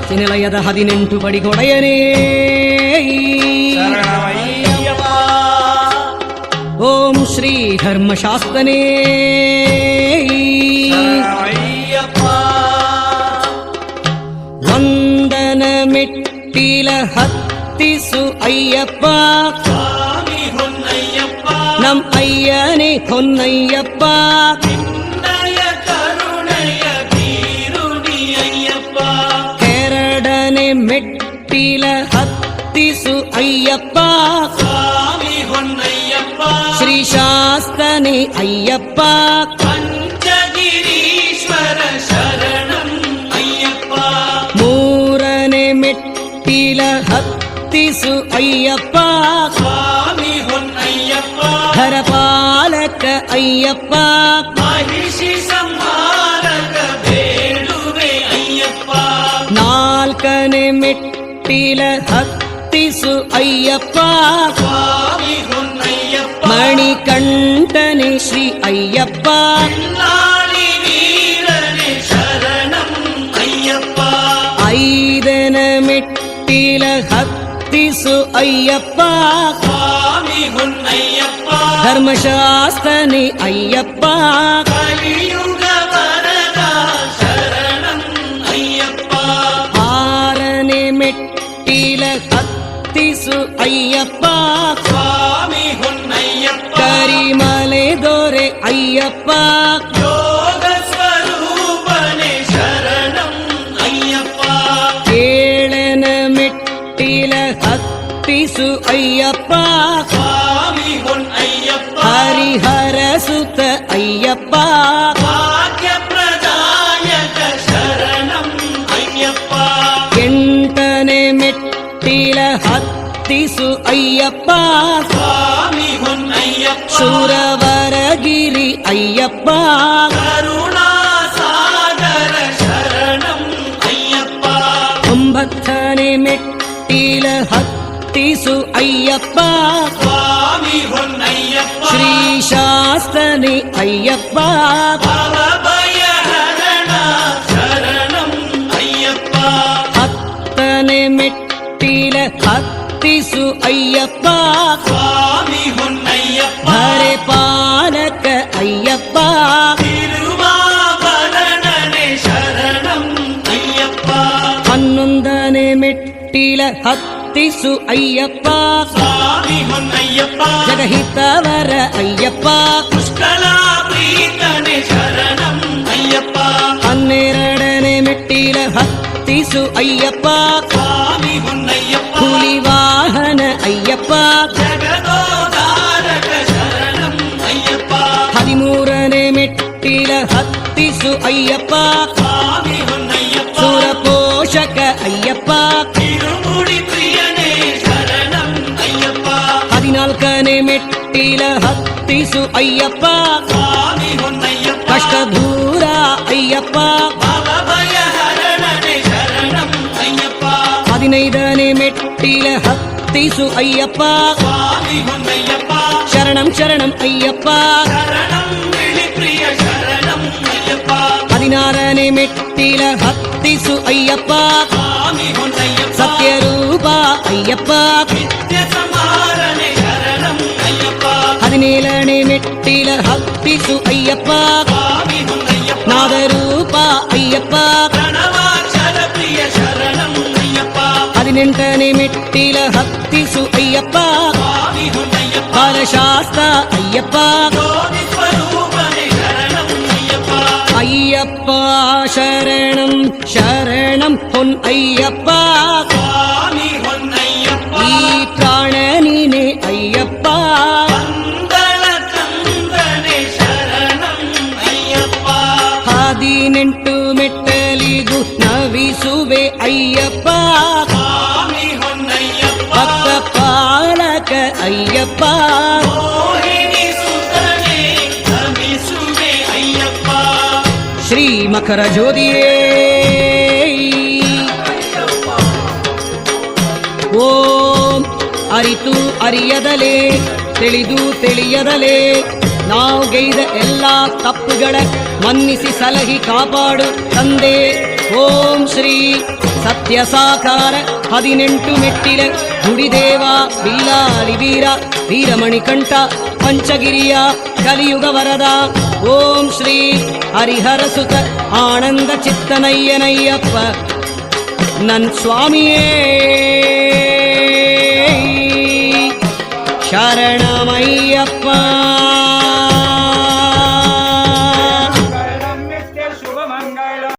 ನಿಲಯದ 18 ಪಡಿಗೊಡೆಯನೇ ಓಂ ಶ್ರೀ ಧರ್ಮಶಾಸ್ತ್ರನೇ ವಂದನ ಮೆಟ್ಟಿಲ ಹತ್ತಿಸು ಅಯ್ಯಪ್ಪ ನಮ್ ಅಯ್ಯನೇ ಹೊನ್ನಯ್ಯಪ್ಪ ಎರಡನೇ ಮೆಟ್ಟಿಲ ಹತ್ತಿಸು ಅಯ್ಯಪ್ಪ ಶ್ರೀ ಶಾಸ್ತನೇ ಅಯ್ಯಪ್ಪ ಪಂಚಗಿರೀಶ್ವರ ಶರಣಂ ಅಯ್ಯಪ್ಪ ಮೂರನೇ ಮೆಟ್ಟಿಲ ಹತ್ತಿಸು ಅಯ್ಯಪ್ಪ ಸ್ವಾಮಿ ಹೊನ್ನಯ್ಯಪ್ಪ ಧರಪಾಲಕ ಅಯ್ಯಪ್ಪ ಮಹಿಷಿ ಸಂಹಾರಕ ಬೇಡುವೆ ಅಯ್ಯಪ್ಪ ನಾಲ್ಕನೇ ಮೆಟ್ಟಿಲ ಹತ್ತಿಸು ಅಯ್ಯಪ್ಪ ಸ್ವಾಮಿ ಹೊನ್ನಯ್ಯಪ್ಪ ಮಣಿಕಂಠನೆ ಶ್ರೀ ಅಯ್ಯಪ್ಪ ಲಾಳಿ ವೀರನೆ ಶರಣಂ ಅಯ್ಯಪ್ಪ ಐದನ ಮೆಟ್ಟಿಲ ಹತ್ತಿಸು ಅಯ್ಯಪ್ಪ ಸ್ವಾಮಿ ಹೊನ್ನಯ್ಯಪ್ಪ ಧರ್ಮಶಾಸ್ತ್ರನೇ ಅಯ್ಯಪ್ಪ ಕಲಿಯುಗ ವರದ ಶರಣಂ ಅಯ್ಯಪ್ಪ ಆರನೇ ಮೆಟ್ಟಿಲ ಹತ್ತಿಸು ಅಯ್ಯಪ್ಪ ಸ್ವಾಮಿ ಹೊನ್ನಯ್ಯಪ್ಪ ಕರಿಮಲೆ ದೊರೆ ಅಯ್ಯಪ್ಪ ಯೋಗ ಸ್ವರೂಪನೆ ಶರಣಂ ಅಯ್ಯಪ್ಪ ಏಳನ ಮೆಟ್ಟಿಲ ಹತ್ತಿಸು ಅಯ್ಯಪ್ಪ ಸ್ವಾಮಿ ಹೊನ್ನಯ್ಯಪ್ಪ ಹರಿಹರ ಸುತ ಅಯ್ಯಪ್ಪ ಭಾಗ್ಯ ಪ್ರದಾಯಕ ಶರಣಂ ಅಯ್ಯಪ್ಪ ಎಂಟನೇ ಮೆಟ್ಟಿಲ ಹತ್ತಿಸು ಅಯ್ಯಪ್ಪ ಸ್ವಾಮಿ ಹೊನ್ನಯ್ಯಪ್ಪ ಸುರವರಗಿರಿ ಅಯ್ಯಪ್ಪ ಕರುಣಾ ಸಾಗರ ಶರಣಂ ಅಯ್ಯಪ್ಪ ಒಂಬತ್ತನೇ ಮೆಟ್ಟಿಲ ಹತ್ತಿಸು ಅಯ್ಯಪ್ಪ ಸ್ವಾಮಿ ಹೊನ್ನಯ್ಯಪ್ಪ ಶ್ರೀ ಶಾಸ್ತನೇ ಅಯ್ಯಪ್ಪ ಭವಭಯ ಹರಣ ಶರಣಂ ಅಯ್ಯಪ್ಪ ಹತ್ತನೇ ಮೆಟ್ಟಿಲ ಹತ್ತಿಸು ಅಯ್ಯಪ್ಪ ಸ್ವಾಮಿ ಹೊನ್ನಯ್ಯಪ್ಪ ಹರೆ ಪಾಲಕ ಅಯ್ಯಪ್ಪ ತಿರುವಾಭರಣನೆ ಶರಣಂ ಅಯ್ಯಪ್ಪ ಹನ್ನೊಂದನೇ ಮೆಟ್ಟಿಲ ಹತ್ತಿಸು ಅಯ್ಯಪ್ಪ ಸ್ವಾಮಿ ಹೊನ್ನಯ್ಯಪ್ಪ ಜಗಹಿತವರ ಅಯ್ಯಪ್ಪ ಪುಷ್ಕಳ ಪ್ರೀತನೆ ಶರಣಂ ಅಯ್ಯಪ್ಪ ಹನ್ನೆರಡನೇ ಮೆಟ್ಟಿಲ ಹತ್ತಿಸು ಅಯ್ಯಪ್ಪ ಸ್ವಾಮಿ ಹೊನ್ನಯ್ಯಪ್ಪ ಹುಲಿವಾಹನ ಅಯ್ಯಪ್ಪ ಜಗದೋದಾರಕ ಶರಣಂ ಅಯ್ಯಪ್ಪ 13ನೇ ಮೆಟ್ಟಿಲ ಹತ್ತಿಸು ಅಯ್ಯಪ್ಪ ಸ್ವಾಮಿ ಹೊನ್ನಯ್ಯಪ್ಪ ಸುರಪೋಷಕ ಅಯ್ಯಪ್ಪ ತಿರುಮುಡಿ ಪ್ರಿಯನೇ ಶರಣಂ ಅಯ್ಯಪ್ಪ 14ನೇ ಮೆಟ್ಟಿಲ ಹತ್ತಿಸು ಅಯ್ಯಪ್ಪ ಸ್ವಾಮಿ ಹೊನ್ನಯ್ಯಪ್ಪ ಕಷ್ಟ ದೂರ ಅಯ್ಯಪ್ಪ ಭವಭಯ ಹರಣನೆ ಶರಣಂ ಅಯ್ಯಪ್ಪ 15ನೇ ಮೆಟ್ಟಿಲ ಹತ್ತಿಸು ಅಯ್ಯಪ್ಪ ಸ್ವಾಮಿ ಹೊನ್ನಯ್ಯಪ್ಪ ಶರಣಂ ಶರಣಂ ಅಯ್ಯಪ್ಪ ಶರಣಂ ವಿಳಿ ಪ್ರಿಯ ಶರಣಂ ಅಯ್ಯಪ್ಪ 16ನೇ ಮೆಟ್ಟಿಲ ಹತ್ತಿಸು ಅಯ್ಯಪ್ಪ ಸ್ವಾಮಿ ಹೊನ್ನಯ್ಯಪ್ಪ ಸತ್ಯರೂಪ ಅಯ್ಯಪ್ಪ ನಿತ್ಯ ಸಮಾರನೆ ಶರಣಂ ಅಯ್ಯಪ್ಪ 17ನೇ ಮೆಟ್ಟಿಲ ಹತ್ತಿಸು ಅಯ್ಯಪ್ಪ ಸ್ವಾಮಿ ಹೊನ್ನಯ್ಯಪ್ಪ ನಾದರೂಪ ಅಯ್ಯಪ್ಪ ಪ್ರಣವಾಕ್ಷರ ಪ್ರಿಯ ಶರಣಂ ಅಯ್ಯಪ್ಪ 18ನೇ ಮೆಟ್ಟಿಲ ಹತ್ತಿಸು ಅಯ್ಯಪ್ಪ ಸ್ವಾಮಿ ಹೊನ್ನಯ್ಯಪ್ಪ ಬಾಲಶಾಸ್ತ್ರ ಅಯ್ಯಪ್ಪ ಜ್ಯೋತಿ ಸ್ವರೂಪನೆ ಶರಣಂ ಅಯ್ಯಪ್ಪ ಅಯ್ಯಪ್ಪ ಶರಣಂ ಶರಣಂ ಹೊನ್ ಅಯ್ಯಪ್ಪ ಸ್ವಾಮಿ ಹೊನ್ನಯ್ಯಪ್ಪ ಈ ಪ್ರಾಣ ನೀನೆ ಅಯ್ಯಪ್ಪ ಪಂದಳ ಚಂದ್ರನೆ ಶರಣಂ ಅಯ್ಯಪ್ಪ 18 ಮೆಟ್ಟಲಿಗೂ ನವಿಸುವೆ ಅಯ್ಯಪ್ಪ ಸ್ವಾಮಿ ಹೊನ್ನಯ್ಯಪ್ಪ ಭಕ್ತ ಪಾಲಕ ಅಯ್ಯಪ್ಪ ಮೋಹಿನಿ ಸುತನೆ ನಮಿಸುವೆ ಅಯ್ಯಪ್ಪ ಶ್ರೀ ಮಕರ ಜ್ಯೋತಿಯೇ ಓಂ ಅರಿತು ಅರಿಯದಲೇ ತಿಳಿದು ತಿಳಿಯದಲೇ ನಾವು ಗೈದ ಎಲ್ಲ ತಪ್ಪುಗಳ ಮನ್ನಿಸಿ ಸಲಹಿ ಕಾಪಾಡು ತಂದೆ ಓಂ ಶ್ರೀ ಸತ್ಯ ಸಾಕಾರ 18 ಮೆಟ್ಟಿಲ ಗುಡಿದೇವ ಬಿಲ್ಲಾಲಿ ವೀರ ವೀರಮಣಿಕಂಠ ಪಂಚಗಿರಿಯ ಕಲಿಯುಗ ವರದ ಓಂ ಶ್ರೀ ಹರಿಹರ ಸುತ ಆನಂದ ಚಿತ್ತನಯ್ಯನಯ್ಯಪ್ಪ ನನ್ ಸ್ವಾಮಿಯೇ ಶರಣಮಯ್ಯಪ್ಪ.